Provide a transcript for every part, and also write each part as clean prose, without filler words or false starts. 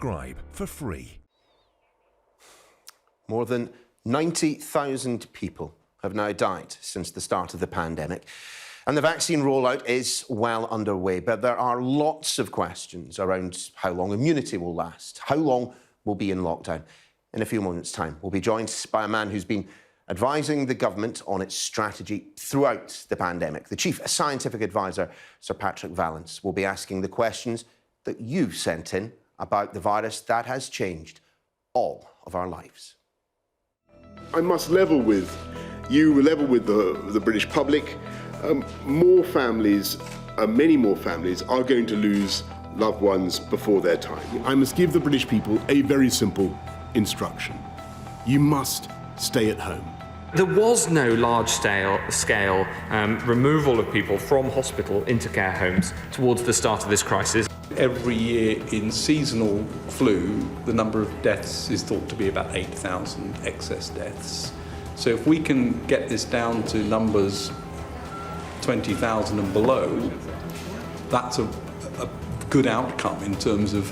Subscribe for free. More than 90,000 people have now died since the start of the pandemic, and the vaccine rollout is well underway. But there are lots of questions around how long immunity will last, how long we'll be in lockdown. In a few moments' time, we'll be joined by a man who's been advising the government on its strategy throughout the pandemic. The Chief Scientific Advisor, Sir Patrick Vallance, will be asking the questions that you sent in about the virus that has changed all of our lives. I must level with you, level with the British public. More families, many more families, are going to lose loved ones before their time. I must give the British people a very simple instruction. You must stay at home. There was no large-scale removal of people from hospital into care homes towards the start of this crisis. Every year in seasonal flu, the number of deaths is thought to be about 8,000 excess deaths. So if we can get this down to numbers 20,000 and below, that's a good outcome in terms of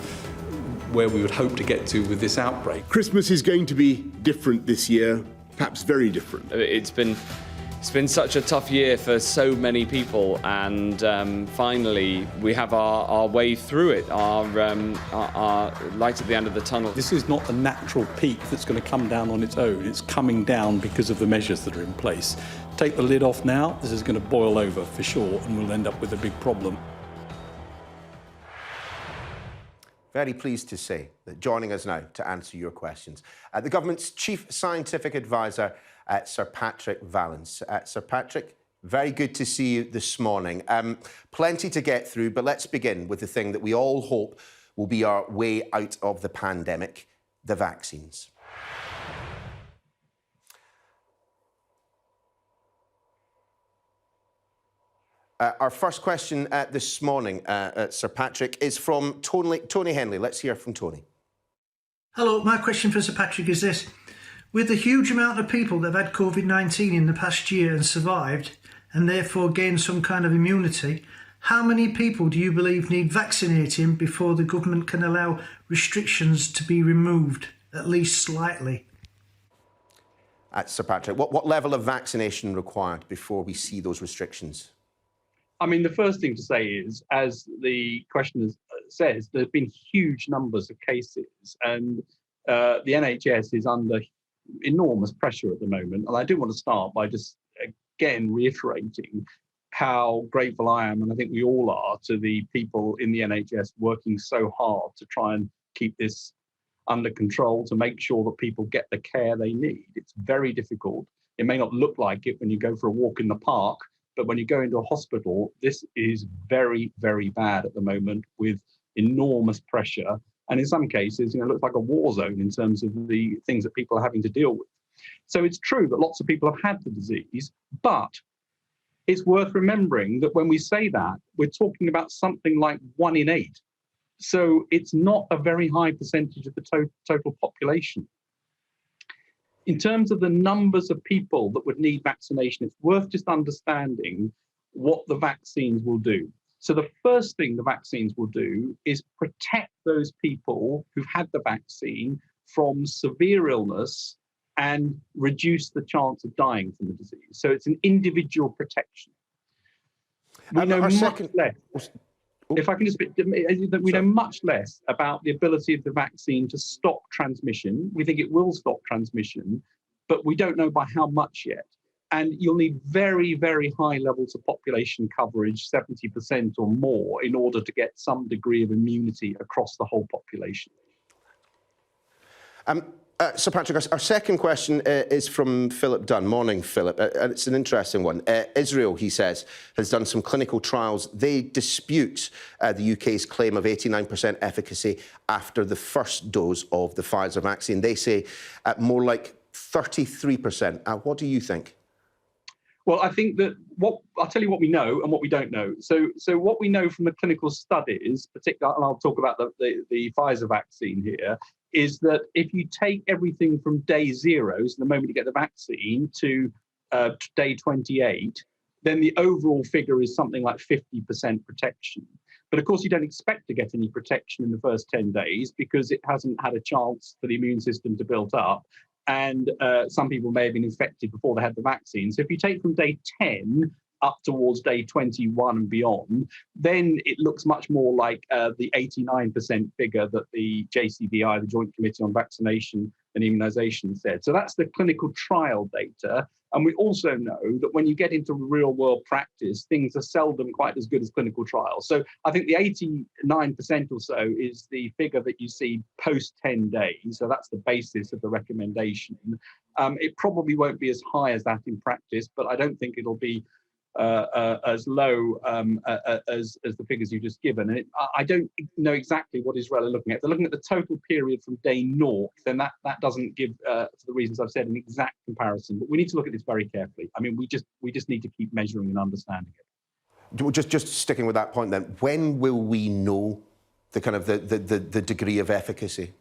where we would hope to get to with this outbreak. Christmas is going to be different this year, perhaps very different. It's been such a tough year for so many people, and finally we have our way through it, our light at the end of the tunnel. This is not a natural peak that's going to come down on its own. It's coming down because of the measures that are in place. Take the lid off now, this is going to boil over for sure, and we'll end up with a big problem. Very pleased to say that joining us now to answer your questions, the government's Chief Scientific Advisor, Sir Patrick Vallance. Sir Patrick, very good to see you this morning. Plenty to get through, but let's begin with the thing that we all hope will be our way out of the pandemic, the vaccines. Our first question this morning, Sir Patrick, is from Tony Henley. Let's hear from Tony. Hello, my question for Sir Patrick is this. With the huge amount of people that have had COVID-19 in the past year and survived, and therefore gained some kind of immunity, how many people do you believe need vaccinating before the government can allow restrictions to be removed, at least slightly? Sir Patrick, what level of vaccination required before we see those restrictions? I mean, the first thing to say is, as the questioner says, there's been huge numbers of cases, and the NHS is under enormous pressure at the moment. And I do want to start by just, again, reiterating how grateful I am, and I think we all are, to the people in the NHS working so hard to try and keep this under control, to make sure that people get the care they need. It's very difficult. It may not look like it when you go for a walk in the park, but when you go into a hospital, this is very, very bad at the moment, with enormous pressure. And in some cases, it looks like a war zone in terms of the things that people are having to deal with. So it's true that lots of people have had the disease, but it's worth remembering that when we say that, we're talking about something like 1 in 8. So it's not a very high percentage of the total population. In terms of the numbers of people that would need vaccination, it's worth just understanding what the vaccines will do. So the first thing the vaccines will do is protect those people who've had the vaccine from severe illness and reduce the chance of dying from the disease. So it's an individual protection. We know much less. If I can just, we know much less about the ability of the vaccine to stop transmission. We think it will stop transmission, but we don't know by how much yet. And you'll need very, very high levels of population coverage, 70% or more, in order to get some degree of immunity across the whole population. Sir Patrick, our second question is from Philip Dunn. Morning, Philip. It's an interesting one. Israel, he says, has done some clinical trials. They dispute the UK's claim of 89% efficacy after the first dose of the Pfizer vaccine. They say more like 33%. What do you think? Well, I think that I'll tell you what we know and what we don't know. So what we know from the clinical studies, particularly, and I'll talk about the Pfizer vaccine here, is that if you take everything from day 0, so the moment you get the vaccine, to day 28, then the overall figure is something like 50% protection. But of course, you don't expect to get any protection in the first 10 days because it hasn't had a chance for the immune system to build up. And some people may have been infected before they had the vaccine. So if you take from day 10 up towards day 21 and beyond, then it looks much more like the 89% figure that the JCVI, the Joint Committee on Vaccination and Immunisation, said. So that's the clinical trial data. And we also know that when you get into real world practice, things are seldom quite as good as clinical trials. So I think the 89% or so is the figure that you see post 10 days. So that's the basis of the recommendation. It probably won't be as high as that in practice, but I don't think it'll be as low as the figures you've just given. And I don't know exactly what Israel are looking at. They're looking at the total period from day 0, then that doesn't give, for the reasons I've said, an exact comparison. But we need to look at this very carefully. I mean, we just need to keep measuring and understanding it. Just sticking with that point then, when will we know the kind of the degree of efficacy?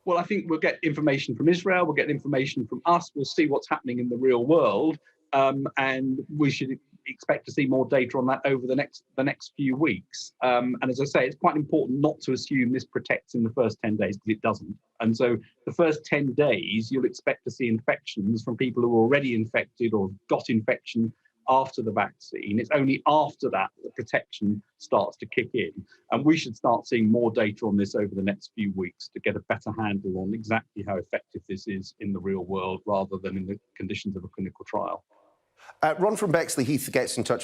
Well, I think we'll get information from Israel, we'll get information from us, we'll see what's happening in the real world. And we should expect to see more data on that over the next few weeks. And as I say, it's quite important not to assume this protects in the first 10 days, because it doesn't. And so the first 10 days, you'll expect to see infections from people who are already infected or got infection after the vaccine. It's only after that the protection starts to kick in. And we should start seeing more data on this over the next few weeks to get a better handle on exactly how effective this is in the real world rather than in the conditions of a clinical trial. Ron from Bexley Heath gets in touch